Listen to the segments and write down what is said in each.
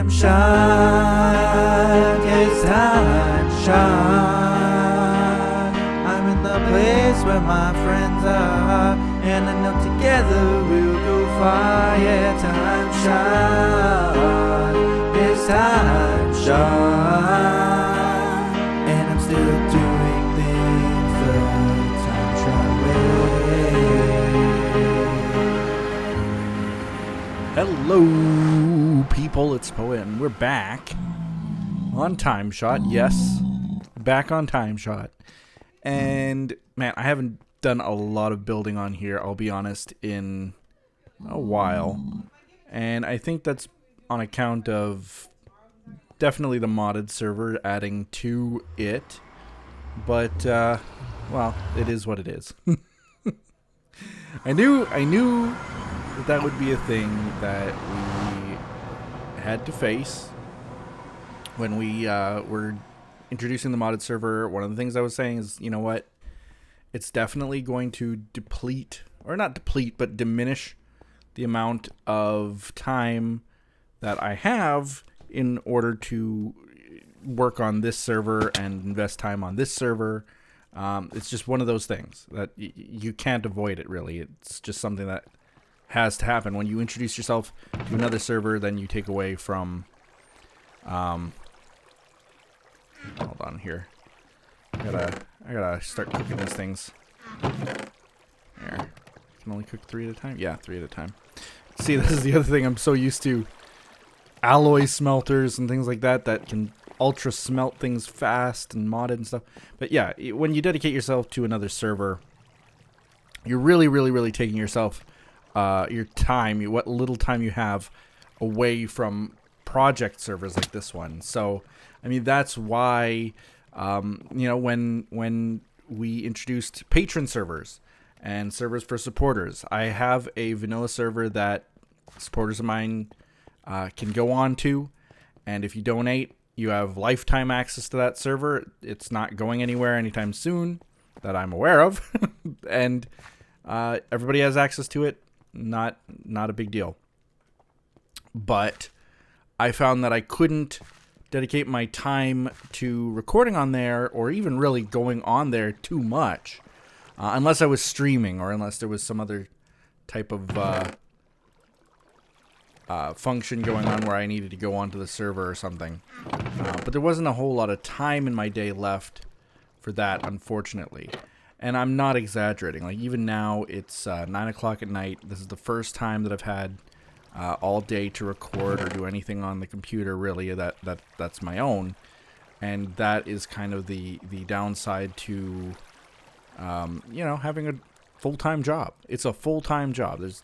TimeShot, it's TimeShot. I'm in the place where my friends are, and I know together we'll go far. Yeah, TimeShot, it's TimeShot, and I'm still doing things the TimeShot way. Hello, people, it's Poet, and we're back on TimeShot. Yes, back on TimeShot. And, man, I haven't done a lot of building on here, I'll be honest, in a while. And I think that's on account of definitely the modded server adding to it. But, well, it is what it is. I knew that would be a thing that we had to face when we were introducing the modded server. One of the things I was saying is, you know what, it's definitely going to deplete, or not deplete, but diminish the amount of time that I have in order to work on this server and invest time on this server. It's just one of those things that you can't avoid it, really. It's just something that has to happen. When you introduce yourself to another server, then you take away from hold on here. I gotta start cooking these things. There. Can only cook 3 at a time? Yeah, 3 at a time. See, this is the other thing I'm so used to. Alloy smelters and things like that that can ultra smelt things fast and modded and stuff. But yeah, when you dedicate yourself to another server, you're really taking yourself your time, what little time you have, away from project servers like this one. So, I mean, that's why, you know, when we introduced patron servers and servers for supporters, I have a vanilla server that supporters of mine can go on to, and if you donate, you have lifetime access to that server. It's not going anywhere anytime soon that I'm aware of, and everybody has access to it. Not a big deal. But I found that I couldn't dedicate my time to recording on there, or even really going on there too much, unless I was streaming, or unless there was some other type of function going on where I needed to go onto the server or something. But there wasn't a whole lot of time in my day left for that, unfortunately. And I'm not exaggerating. Like, even now, it's 9 o'clock at night. This is the first time that I've had all day to record or do anything on the computer, really, that's my own. And that is kind of the downside to, you know, having a full-time job. It's a full-time job. There's,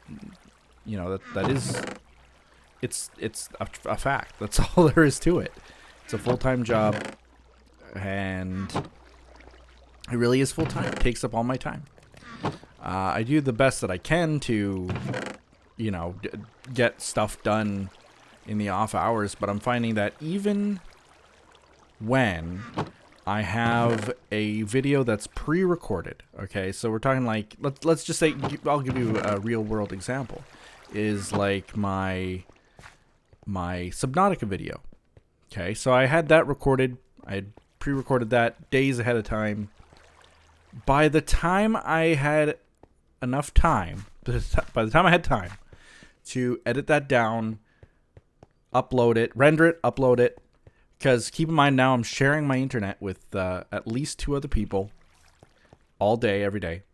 you know, that is, it's a fact. That's all there is to it. It's a full-time job, and it really is full-time. It takes up all my time. I do the best that I can to, you know, get stuff done in the off hours, but I'm finding that even when I have a video that's pre-recorded, okay, so we're talking like, let's just say, I'll give you a real-world example, is like my Subnautica video. Okay, so I had that recorded. I had pre-recorded that days ahead of time. By the time I had enough time, by the time I had time to edit that down, upload it, render it, upload it, because keep in mind now I'm sharing my internet with at least 2 other people all day, every day.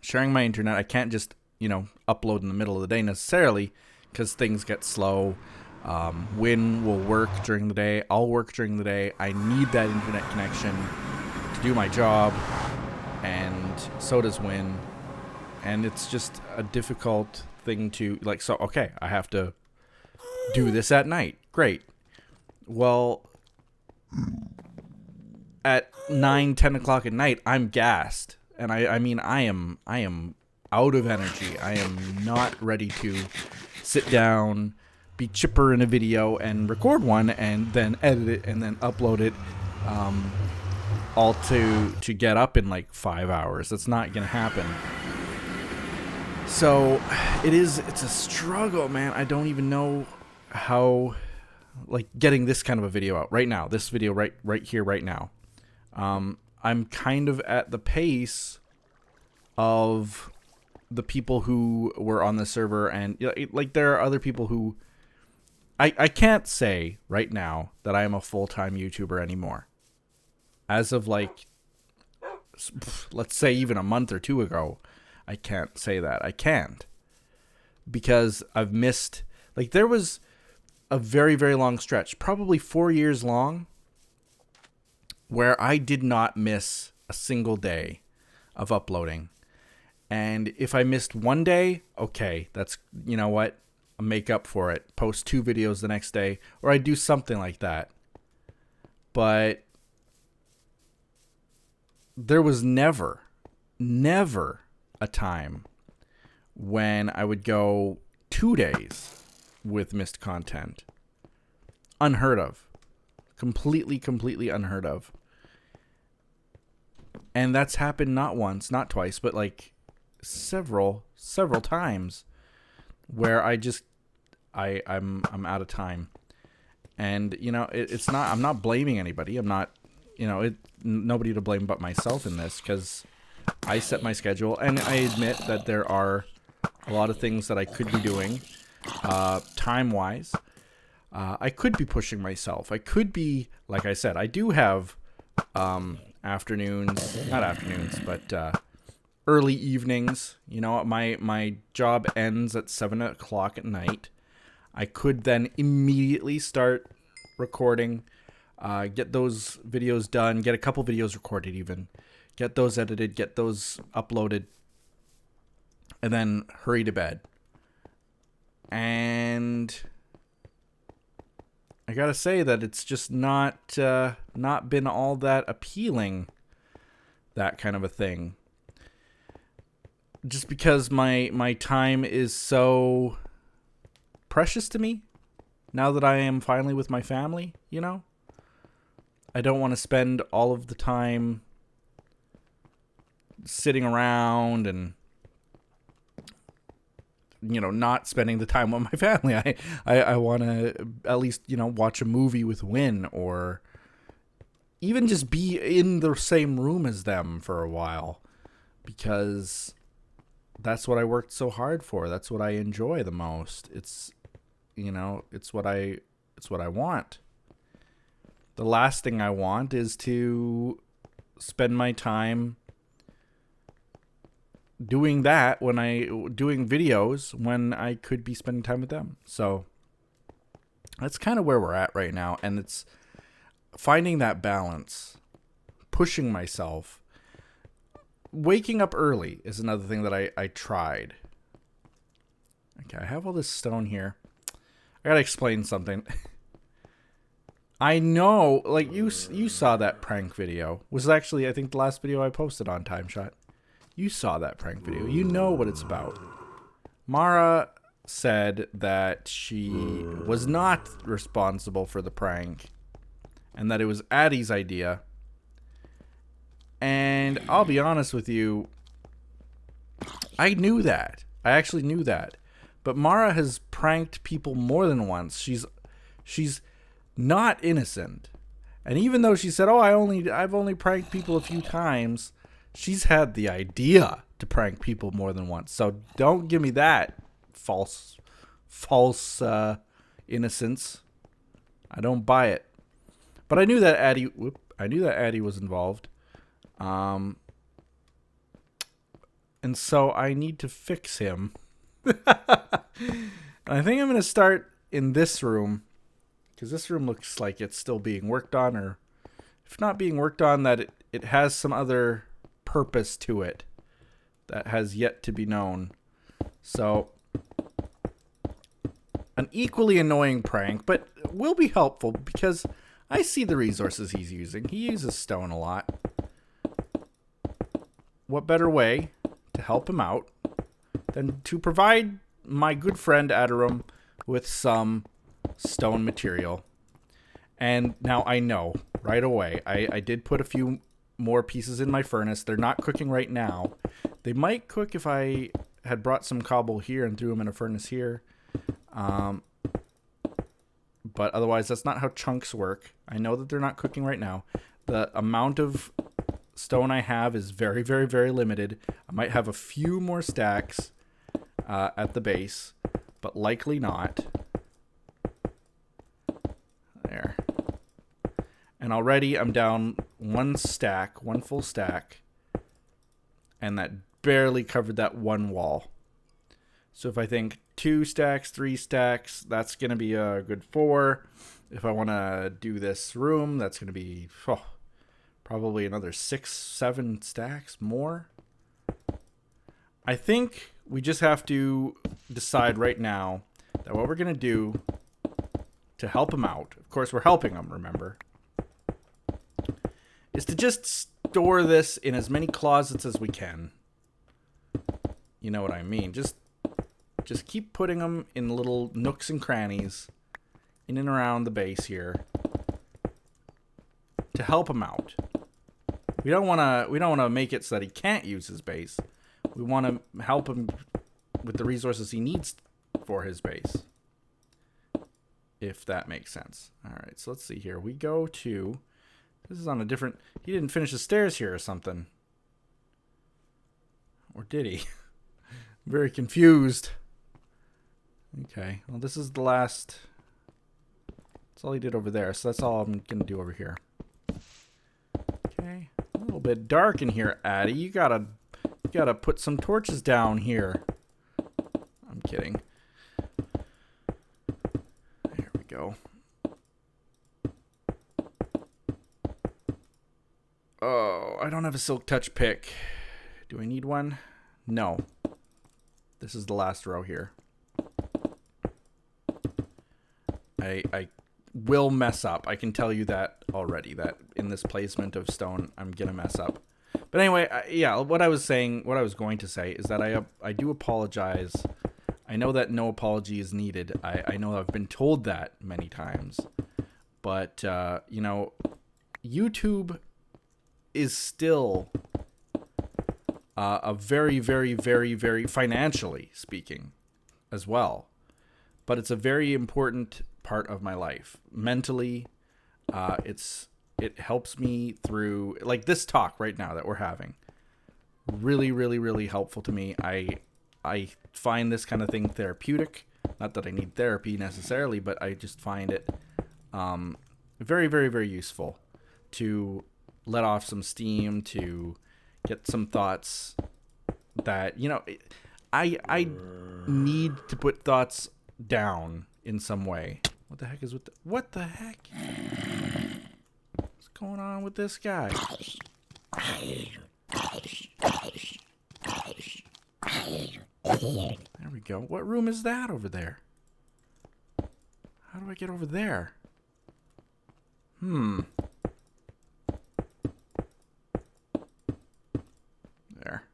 Sharing my internet, I can't just, you know, upload in the middle of the day necessarily, because things get slow. Win will work during the day. I'll work during the day. I need that internet connection to do my job, and so does Win. And it's just a difficult thing to, like, so, okay, I have to do this at night. Great. Well, at 9, 10 o'clock at night, I'm gassed. And I mean, I am out of energy. I am not ready to sit down, be chipper in a video, and record one, and then edit it, and then upload it, all to get up in like 5 hours. That's not gonna happen. So it's a struggle, man. I don't even know how, like, getting this kind of a video out right now, this video right here, right now. I'm kind of at the pace of the people who were on the server, and like there are other people who I can't say right now that I am a full-time YouTuber anymore. As of like, let's say even a month or two ago, I can't say that. I can't. Because I've missed, like there was a very, very long stretch, probably 4 years long, where I did not miss a single day of uploading. And if I missed one day, okay, that's, you know what? I'll make up for it. Post 2 videos the next day, or I do something like that. But there was never a time when I would go 2 days with missed content. Unheard of. Completely unheard of. And that's happened not once, not twice, but like several times where I'm out of time. And you know, it's not, I'm not blaming anybody. I'm not, you know, nobody to blame but myself in this, because I set my schedule, and I admit that there are a lot of things that I could be doing time-wise. I could be pushing myself. I could be, like I said, I do have afternoons, not afternoons, but early evenings. You know, my job ends at 7 o'clock at night. I could then immediately start recording, get those videos done, get a couple videos recorded even, get those edited, get those uploaded, and then hurry to bed. And I gotta say that it's just not been all that appealing, that kind of a thing. Just because my time is so precious to me now that I am finally with my family, you know? I don't want to spend all of the time sitting around and, you know, not spending the time with my family. I want to at least, you know, watch a movie with Win, or even just be in the same room as them for a while, because that's what I worked so hard for. That's what I enjoy the most. It's, you know, it's what I want. The last thing I want is to spend my time doing that doing videos when I could be spending time with them. So that's kind of where we're at right now. And it's finding that balance, pushing myself. Waking up early is another thing that I tried. Okay, I have all this stone here. I gotta explain something. I know, like, you saw that prank video. Was actually, I think, the last video I posted on TimeShot. You saw that prank video. You know what it's about. Mara said that she was not responsible for the prank, and that it was Addie's idea. And I'll be honest with you, I knew that. I actually knew that. But Mara has pranked people more than once. She's not innocent. And even though she said, "Oh, I've only pranked people a few times," she's had the idea to prank people more than once. So don't give me that false innocence. I don't buy it. But I knew that Addie was involved. And so I need to fix him. I think I'm going to start in this room, because this room looks like it's still being worked on, or if not being worked on, that it has some other purpose to it that has yet to be known. So an equally annoying prank, but will be helpful because I see the resources he's using. He uses stone a lot. What better way to help him out than to provide my good friend Adarum with some stone material? And now I know right away, I did put a few more pieces in my furnace. They're not cooking right now. They might cook if I had brought some cobble here and threw them in a furnace here. but otherwise that's not how chunks work. I know that they're not cooking right now. The amount of stone I have is very, very, very limited. I might have a few more stacks at the base, but likely not. There. And already I'm down one full stack, and that barely covered that one wall. So if I think 2 stacks, 3 stacks, that's going to be a good 4. If I want to do this room, that's going to be probably another 6, 7 stacks more. I think we just have to decide right now that what we're going to do to help him out, of course we're helping him, remember, is to just store this in as many closets as we can. You know what I mean? Just keep putting them in little nooks and crannies in and around the base here to help him out. We don't want to make it so that he can't use his base. We want to help him with the resources he needs for his base. If that makes sense. All right, so let's see here. We go to... This is on a different... He didn't finish the stairs here or something. Or did he? I'm very confused. Okay, well this is the last... That's all he did over there, so that's all I'm going to do over here. Okay, a little bit dark in here, Addy. You gotta put some torches down here. I'm kidding. There we go. Oh, I don't have a silk touch pick. Do I need one? No. This is the last row here. I will mess up. I can tell you that already, that in this placement of stone, I'm going to mess up. But anyway, yeah, what I was going to say is that I do apologize. I know that no apology is needed. I know I've been told that many times. But, you know, YouTube is still a very, very, very, very financially speaking as well. But it's a very important part of my life. Mentally, it helps me through, like this talk right now that we're having. Really, really, really helpful to me. I find this kind of thing therapeutic. Not that I need therapy necessarily, but I just find it very, very, very useful to let off some steam, to get some thoughts that, you know, I need to put thoughts down in some way. What the heck is with what the heck? What's going on with this guy? There we go. What room is that over there? How do I get over there? There.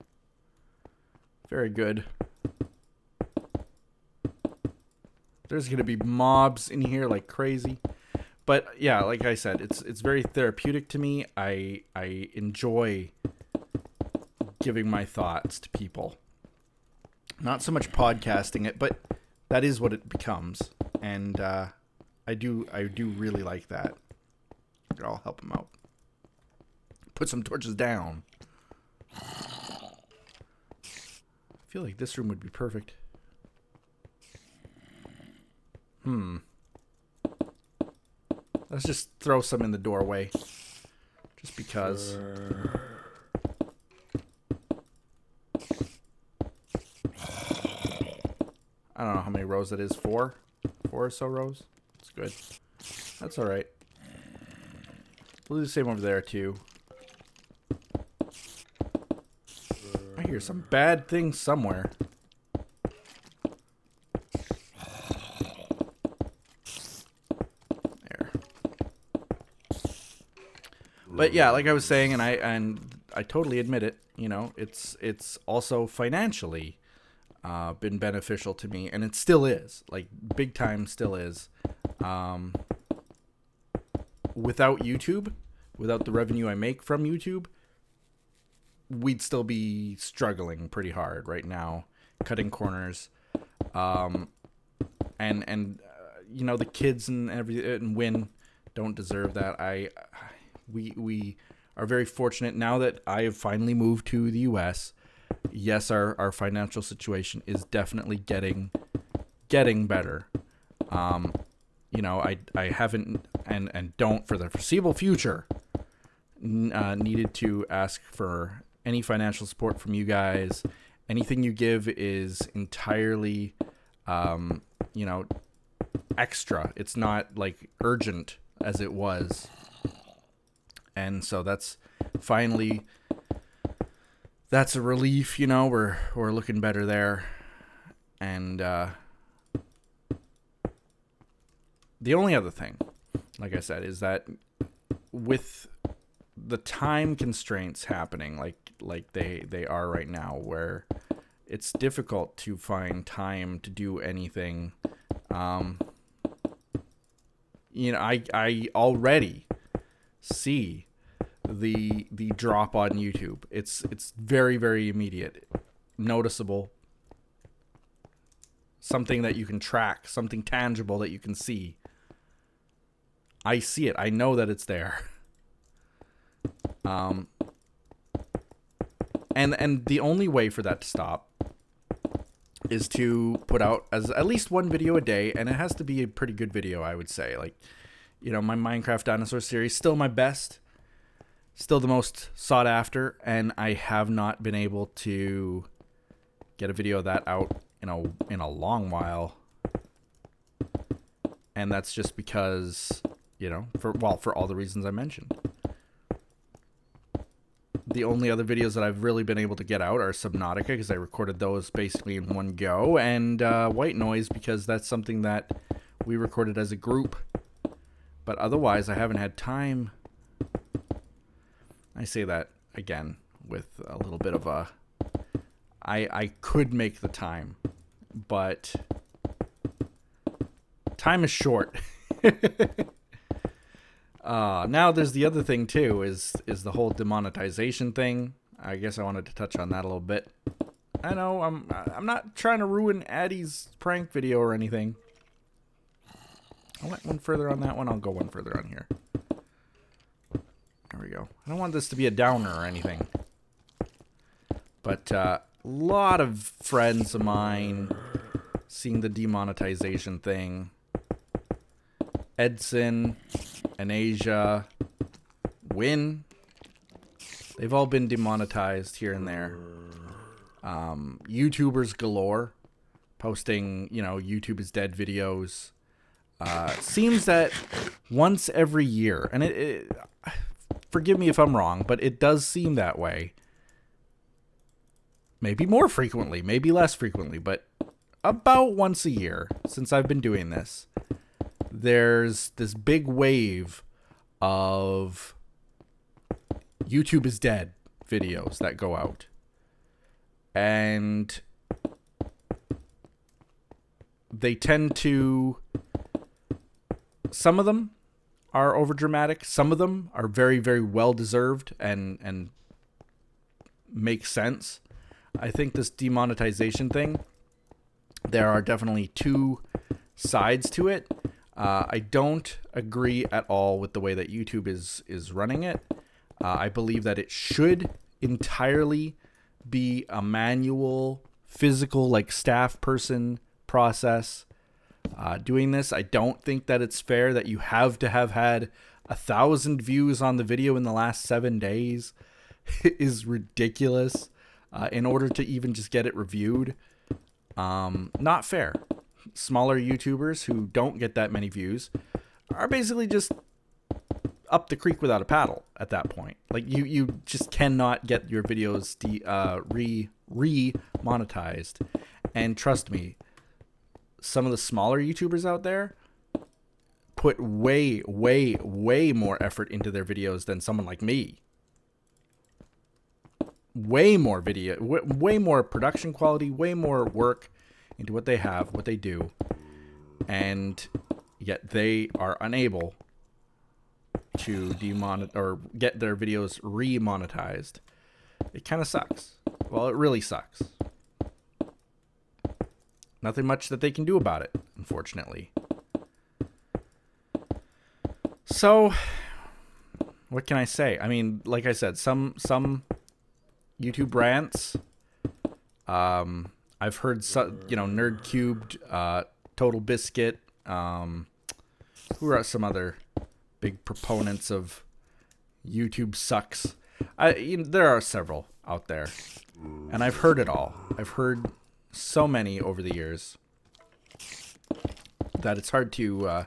Very good. There's going to be mobs in here like crazy. But yeah, like I said, it's very therapeutic to me. I enjoy giving my thoughts to people. Not so much podcasting it, but that is what it becomes. And I do really like that. I'll help him out. Put some torches down. I feel like this room would be perfect. Let's just throw some in the doorway. Just because. I don't know how many rows that is. 4? 4 or so rows? It's good. That's alright. We'll do the same over there too. I hear some bad things somewhere. But yeah, like I was saying, and I totally admit it, you know, it's also financially been beneficial to me, and it still is, like big time still is. Without YouTube, without the revenue I make from YouTube, we'd still be struggling pretty hard right now, cutting corners. And you know, the kids and Win don't deserve that. We are very fortunate now that I have finally moved to the U.S. Yes, our financial situation is definitely getting better. You know, I haven't and don't for the foreseeable future needed to ask for any financial support from you guys. Anything you give is entirely, you know, extra. It's not like urgent as it was. And so that's finally, that's a relief, you know, we're looking better there. And the only other thing, like I said, is that with the time constraints happening like they are right now, where it's difficult to find time to do anything. You know, I already see the drop on YouTube. It's very, very immediate, noticeable, something that you can track, something tangible that you can see. I see it. I know that it's there. And the only way for that to stop is to put out at least one video a day, and it has to be a pretty good video, I would say. Like, you know, my Minecraft dinosaur series, still my best, still the most sought after, and I have not been able to get a video of that out in a long while. And that's just because, you know, for all the reasons I mentioned. The only other videos that I've really been able to get out are Subnautica, because I recorded those basically in one go, and White Noise, because that's something that we recorded as a group. But otherwise, I haven't had time. I say that again with a little bit of a... I could make the time, but time is short. Now there's the other thing too, is the whole demonetization thing. I guess I wanted to touch on that a little bit. I know I'm not trying to ruin Addie's prank video or anything. I went one further on that one. I'll go one further on here. There we go. I don't want this to be a downer or anything. But a lot of friends of mine seeing the demonetization thing. Edson, Anasia, Win. They've all been demonetized here and there. YouTubers galore posting, you know, YouTube is dead videos. Seems that once every year, and it forgive me if I'm wrong, but it does seem that way. Maybe more frequently, maybe less frequently, but about once a year since I've been doing this, there's this big wave of YouTube is dead videos that go out. And they tend to... Some of them are overdramatic. Some of them are very, very well-deserved and make sense. I think this demonetization thing, there are definitely two sides to it. I don't agree at all with the way that YouTube is running it. I believe that it should entirely be a manual, physical, like staff person process. Doing this, I don't think that it's fair that you have to have had 1,000 views on the video in the last 7 days. It is ridiculous. In order to even just get it reviewed. Not fair. Smaller YouTubers who don't get that many views are basically just up the creek without a paddle at that point. Like, you just cannot get your videos re-monetized. And trust me, some of the smaller YouTubers out there put way, way, way more effort into their videos than someone like me. Way more video, way more production quality, way more work into what they have, what they do, and yet they are unable to or get their videos re-monetized. It kind of sucks. Well, it really sucks. Nothing much that they can do about it, unfortunately. So, what can I say? I mean, like I said, some YouTube rants. I've heard, Nerd Cubed, Total Biscuit. Who are some other big proponents of YouTube sucks? There are several out there, and I've heard it all. I've heard so many over the years that it's hard to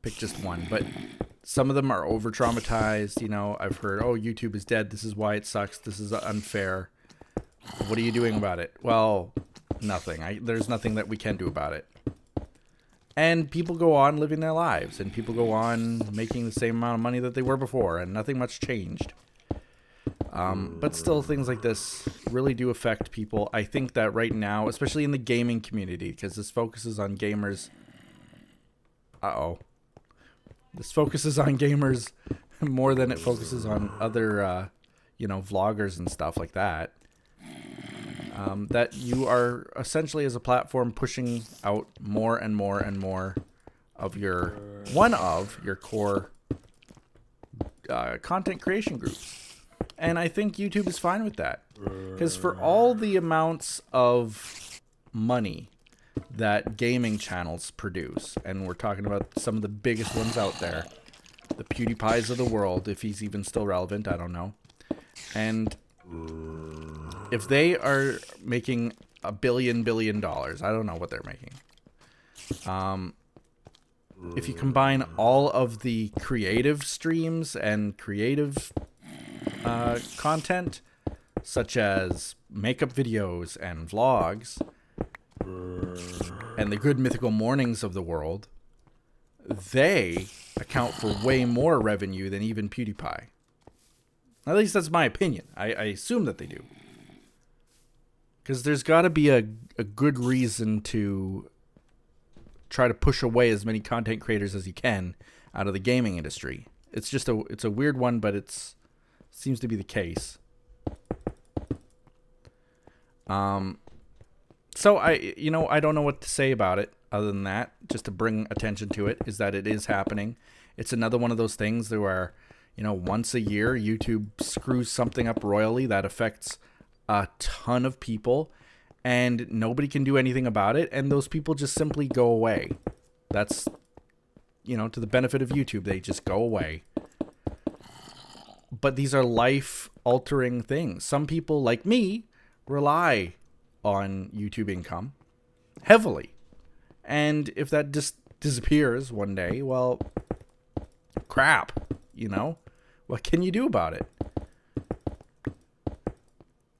pick just one. But some of them are over traumatized. I've heard, oh, YouTube is dead. This is why it sucks. This is unfair. What are you doing about it? Well, nothing. There's nothing that we can do about it. And people go on living their lives, and people go on making the same amount of money that they were before, and nothing much changed. But still, things like this really do affect people. I think that right now, especially in the gaming community, because this focuses on gamers. This focuses on gamers more than it focuses on other, vloggers and stuff like that. That you are essentially, as a platform, pushing out more and more and more of your core content creation groups. And I think YouTube is fine with that. Because for all the amounts of money that gaming channels produce, and we're talking about some of the biggest ones out there, the PewDiePies of the world, if he's even still relevant, I don't know. And if they are making $1 billion, I don't know what they're making. If you combine all of the creative streams and creative content, such as makeup videos and vlogs, and the Good Mythical Mornings of the world, they account for way more revenue than even PewDiePie. At least that's my opinion. I assume that they do. Because there's got to be a good reason to try to push away as many content creators as you can out of the gaming industry. It's just it's a weird one, but seems to be the case. So I don't know what to say about it other than that. Just to bring attention to it, is that it is happening. It's another one of those things where, once a year YouTube screws something up royally that affects a ton of people, and nobody can do anything about it, and those people just simply go away. That's, to the benefit of YouTube, they just go away. But these are life-altering things. Some people, like me, rely on YouTube income heavily. And if that just disappears one day, well, crap, What can you do about it?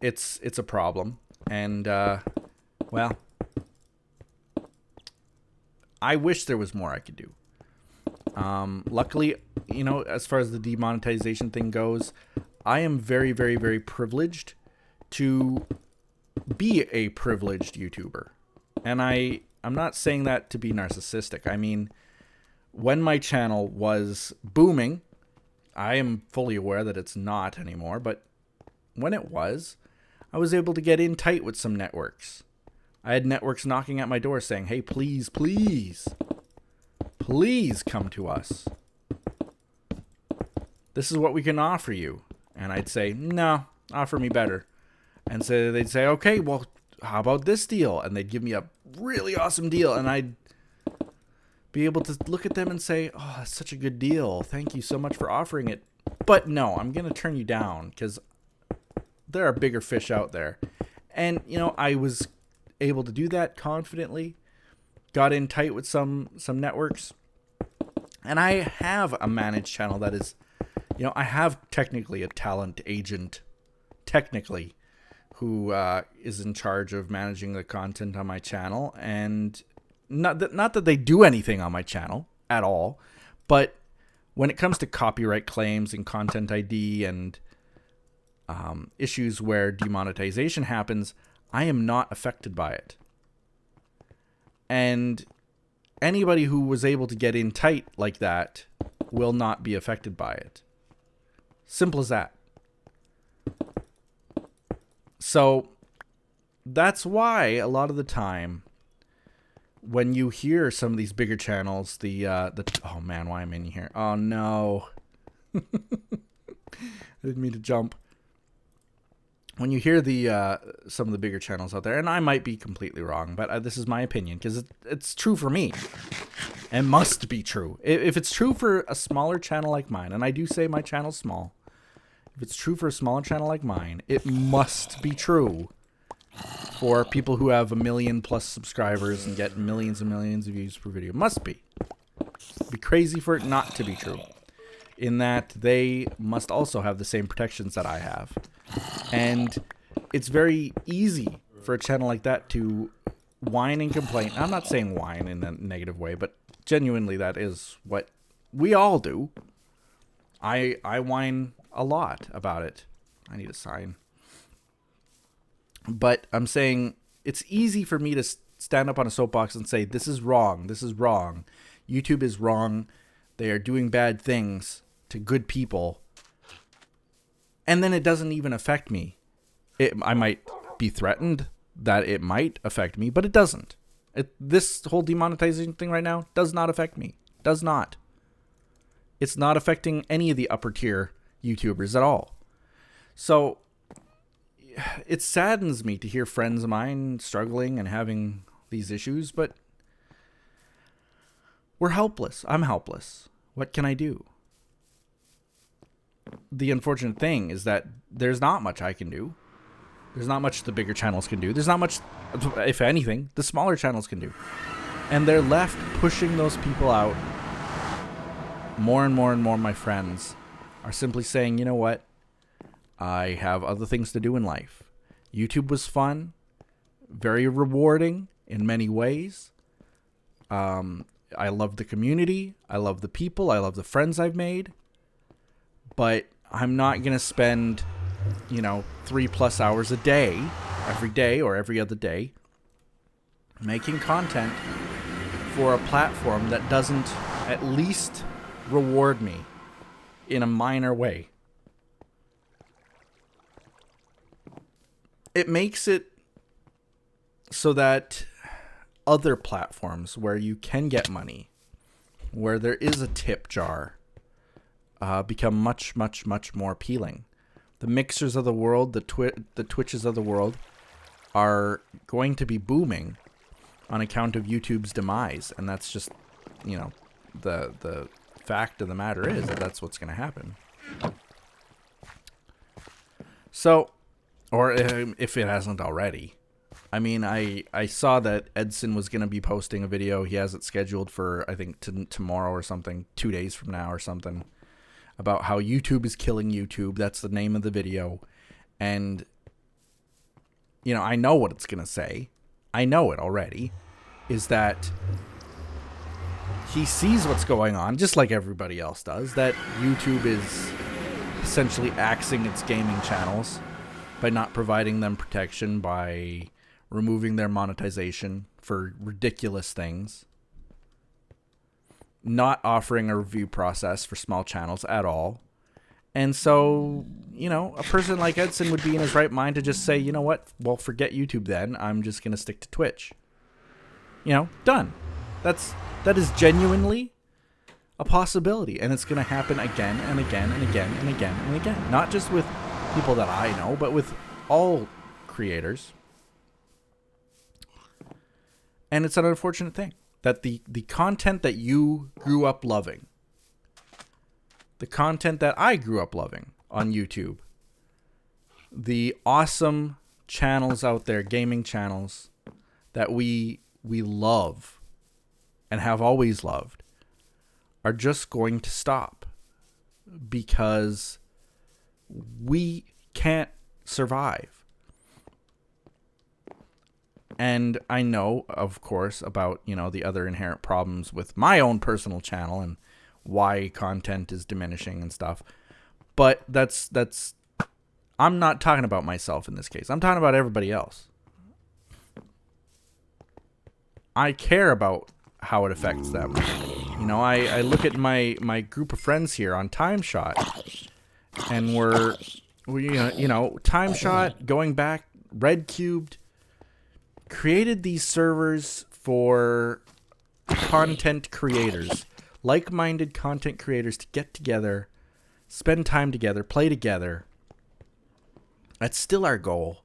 It's a problem. And, well, I wish there was more I could do. Luckily, as far as the demonetization thing goes, I am very, very, very privileged to be a privileged YouTuber. And I'm not saying that to be narcissistic. I mean, when my channel was booming, I am fully aware that it's not anymore, but when it was, I was able to get in tight with some networks. I had networks knocking at my door saying, hey, please, please, please come to us. This is what we can offer you. And I'd say, no, offer me better. And so they'd say, okay, well, how about this deal? And they'd give me a really awesome deal. And I'd be able to look at them and say, oh, that's such a good deal. Thank you so much for offering it. But no, I'm going to turn you down because there are bigger fish out there. And, I was able to do that confidently. Got in tight with some networks. And I have a managed channel that is, I have technically a talent agent, who is in charge of managing the content on my channel. And not that they do anything on my channel at all, but when it comes to copyright claims and content ID and issues where demonetization happens, I am not affected by it. And anybody who was able to get in tight like that will not be affected by it. Simple as that. So that's why a lot of the time when you hear some of these bigger channels, oh man, why am I in here? Oh no. I didn't mean to jump. When you hear some of the bigger channels out there, and I might be completely wrong, but this is my opinion because it's true for me. It must be true. If it's true for a smaller channel like mine, and I do say my channel's small, if it's true for a smaller channel like mine, it must be true for people who have 1 million plus subscribers and get millions and millions of views per video. It must be. It'd be crazy for it not to be true. In that they must also have the same protections that I have. And it's very easy for a channel like that to whine and complain. I'm not saying whine in a negative way, but genuinely that is what we all do. I whine a lot about it. I need a sign. But I'm saying it's easy for me to stand up on a soapbox and say, this is wrong. This is wrong. YouTube is wrong. They are doing bad things to good people. And then it doesn't even affect me. I might be threatened that it might affect me, but it doesn't. This whole demonetization thing right now does not affect me. Does not. It's not affecting any of the upper tier YouTubers at all. So it saddens me to hear friends of mine struggling and having these issues, but we're helpless. I'm helpless. What can I do? The unfortunate thing is that there's not much I can do. There's not much the bigger channels can do. There's not much, if anything, the smaller channels can do. And they're left pushing those people out. More and more and more of my friends are simply saying, you know what? I have other things to do in life. YouTube was fun, very rewarding in many ways. I love the community. I love the people. I love the friends I've made. But I'm not going to spend, 3+ hours a day, every day or every other day, making content for a platform that doesn't at least reward me in a minor way. It makes it so that other platforms where you can get money, where there is a tip jar, become much, much, much more appealing. The Mixers of the world, the Twitches of the world are going to be booming on account of YouTube's demise. And that's just, the fact of the matter is that that's what's going to happen. So, or if it hasn't already. I mean, I saw that Edson was going to be posting a video. He has it scheduled for, I think, tomorrow or something, 2 days from now or something, about how YouTube is killing YouTube. That's the name of the video. And, I know what it's going to say. I know it already. Is that he sees what's going on, just like everybody else does, that YouTube is essentially axing its gaming channels by not providing them protection, by removing their monetization for ridiculous things, not offering a review process for small channels at all. And so, a person like Edson would be in his right mind to just say, you know what, well, forget YouTube then. I'm just going to stick to Twitch. Done. That is genuinely a possibility. And it's going to happen again and again and again and again and again. Not just with people that I know, but with all creators. And it's an unfortunate thing that the content that you grew up loving, the content that I grew up loving on YouTube, the awesome channels out there, gaming channels that we love and have always loved, are just going to stop because we can't survive. And I know, of course, about, the other inherent problems with my own personal channel and why content is diminishing and stuff. But that's I'm not talking about myself in this case. I'm talking about everybody else. I care about how it affects them. I look at my group of friends here on TimeShot, and TimeShot, going back, Red Cubed, created these servers for content creators, like-minded content creators, to get together, spend time together, play together. That's still our goal.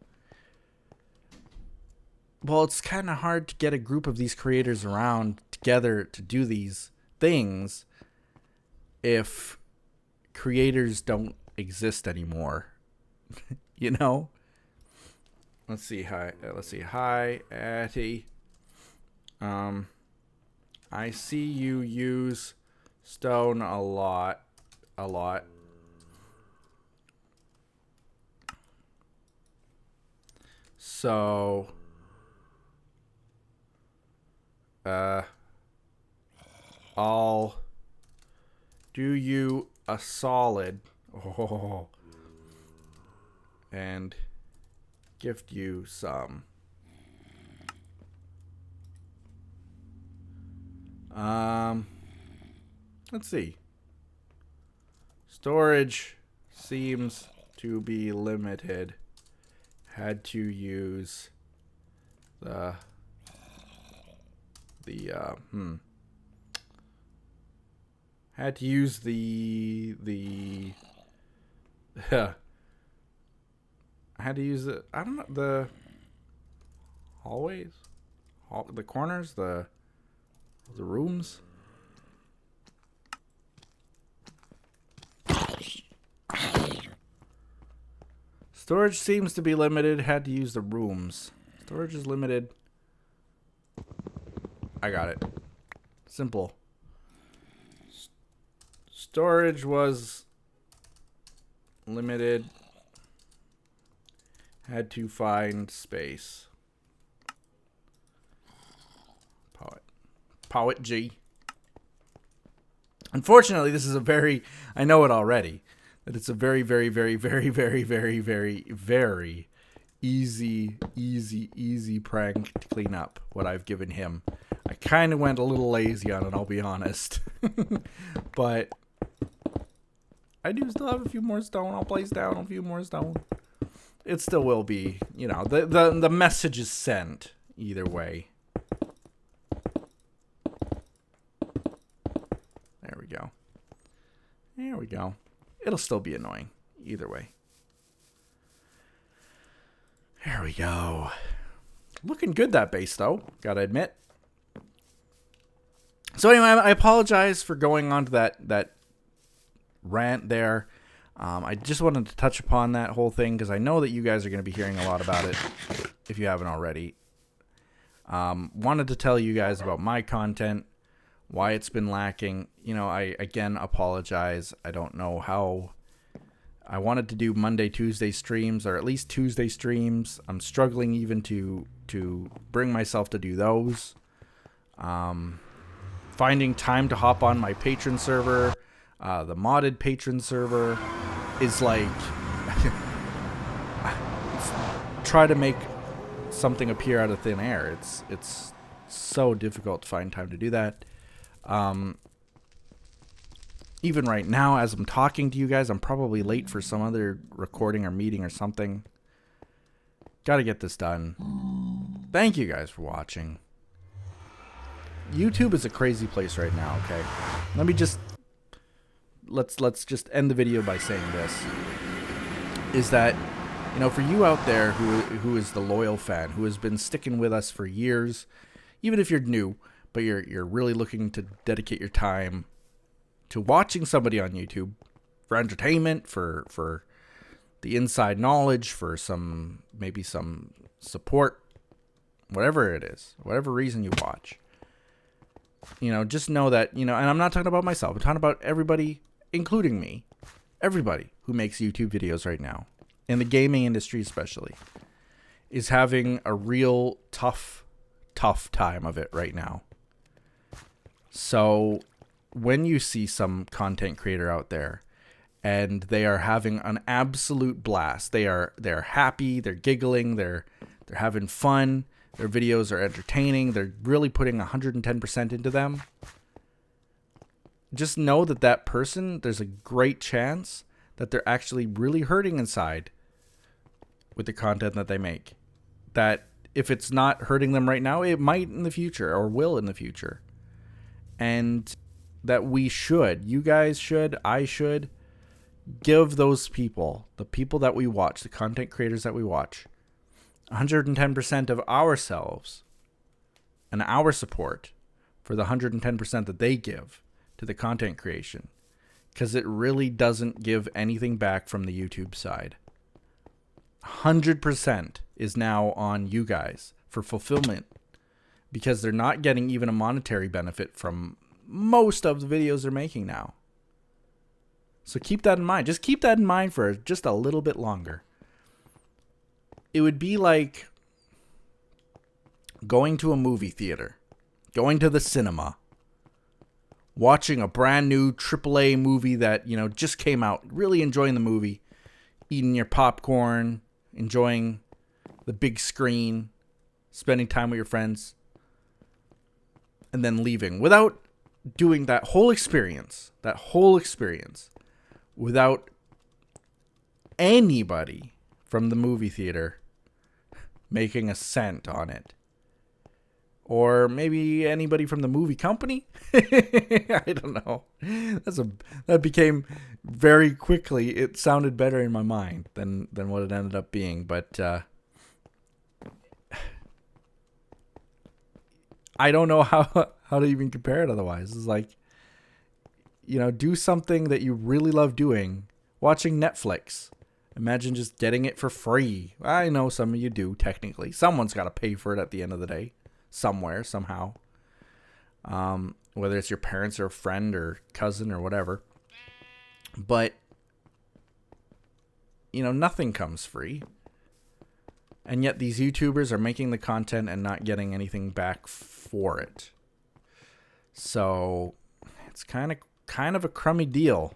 Well, it's kind of hard to get a group of these creators around together to do these things if creators don't exist anymore. You know? Let's see. Hi, Atty. I see you use stone a lot. So, I'll do you a solid. And gift you some. Let's see. Storage seems to be limited. Had to use the had to use the I had to use the, I don't know, the hallways, the corners, the rooms. Storage seems to be limited. Had to use the rooms. Storage is limited. I got it. Simple. Storage was limited. Had to find space. Poet G. Unfortunately, this is a very, I know it already, that it's a very, very, very, very, very, very, very, very easy prank to clean up what I've given him. I kind of went a little lazy on it, I'll be honest. But I do still have a few more stone. I'll place down a few more stone. It still will be, you know, the message is sent either way. There we go. It'll still be annoying either way. There we go. Looking good, that base, though, gotta admit. So anyway, I apologize for going on to that rant there. I just wanted to touch upon that whole thing because I know that you guys are going to be hearing a lot about it if you haven't already. Wanted to tell you guys about my content, why it's been lacking. You know, I again apologize. I don't know how. I wanted to do Monday, Tuesday streams, or at least Tuesday streams. I'm struggling even to bring myself to do those. Finding time to hop on my patron server, the modded patron server, is like try to make something appear out of thin air. It's so difficult to find time to do that. Even right now, as I'm talking to you guys, I'm probably late for some other recording or meeting or something. Gotta get this done. Thank you guys for watching. YouTube is a crazy place right now, okay? Let me just... Let's just end the video by saying this. Is that, you know, for you out there who is the loyal fan, who has been sticking with us for years, even if you're new, but you're really looking to dedicate your time to watching somebody on YouTube for entertainment, for the inside knowledge, for maybe some support, whatever it is, whatever reason you watch. You know, just know that, you know, and I'm not talking about myself, I'm talking about everybody, including me, everybody who makes YouTube videos right now, in the gaming industry especially, is having a real tough time of it right now. So when you see some content creator out there and they are having an absolute blast, they're happy, they're giggling, they're having fun, their videos are entertaining, they're really putting 110% into them, just know that person, there's a great chance that they're actually really hurting inside with the content that they make. That if it's not hurting them right now, it might in the future or will in the future. And that you guys should, I should give those people, the people that we watch, the content creators that we watch, 110% of ourselves and our support for the 110% that they give to the content creation. Because it really doesn't give anything back from the YouTube side. 100% is now on you guys for fulfillment, because they're not getting even a monetary benefit from most of the videos they're making now. So keep that in mind. Just keep that in mind for just a little bit longer. It would be like going to a movie theater, going to the cinema, watching a brand new AAA movie that, just came out, really enjoying the movie, eating your popcorn, enjoying the big screen, spending time with your friends, and then leaving without doing that whole experience without anybody from the movie theater making a cent on it. Or maybe anybody from the movie company? I don't know. That became very quickly, it sounded better in my mind than what it ended up being. But I don't know how to even compare it otherwise. It's like, do something that you really love doing. Watching Netflix. Imagine just getting it for free. I know some of you do, technically. Someone's got to pay for it at the end of the day. Somewhere, somehow. Whether it's your parents or a friend or cousin or whatever. But, nothing comes free. And yet these YouTubers are making the content and not getting anything back for it. So, it's kind of a crummy deal,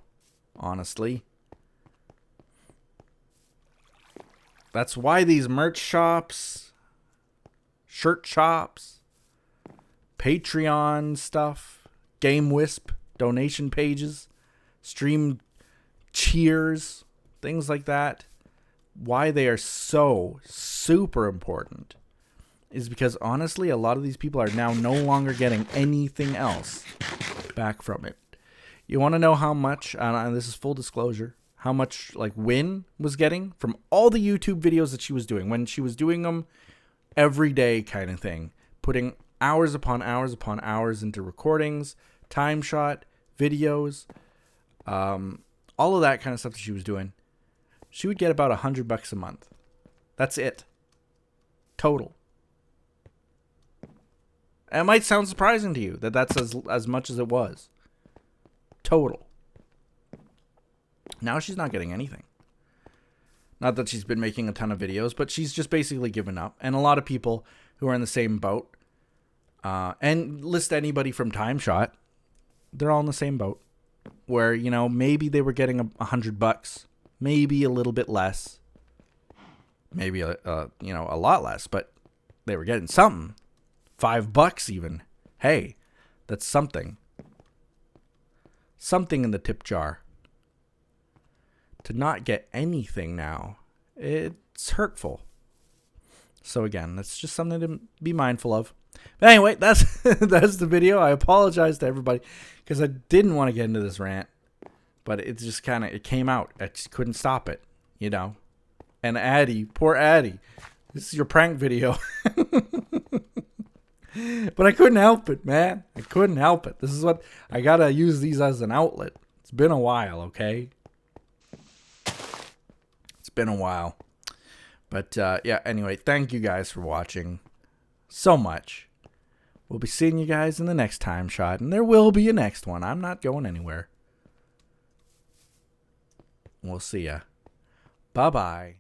honestly. That's why these merch shops, shirt shops, Patreon stuff, Game Wisp, donation pages, stream cheers, things like that. Why they are so super important is because honestly, a lot of these people are now no longer getting anything else back from it. You want to know how much, and this is full disclosure, how much Win was getting from all the YouTube videos that she was doing when she was doing them every day kind of thing, putting hours upon hours upon hours into recordings, TimeShot, videos, all of that kind of stuff that she was doing. She would get about $100 a month. That's it. Total. And it might sound surprising to you that that's as much as it was. Total. Now she's not getting anything. Not that she's been making a ton of videos, but she's just basically given up. And a lot of people who are in the same boat, and list anybody from TimeShot, they're all in the same boat. Where, maybe they were getting $100, maybe a little bit less, maybe a lot less, but they were getting something. $5 even. Hey, that's something. Something in the tip jar. To not get anything now, it's hurtful. So again, that's just something to be mindful of. But anyway, that's the video. I apologize to everybody because I didn't want to get into this rant, but it just it came out. I just couldn't stop it, And Addie, poor Addie, this is your prank video. But I couldn't help it, man. I couldn't help it. This is what I gotta use these as an outlet. It's been a while, okay? It's been a while. But yeah, anyway, thank you guys for watching so much. We'll be seeing you guys in the next time shot, and there will be a next one. I'm not going anywhere. We'll see ya. Bye-bye.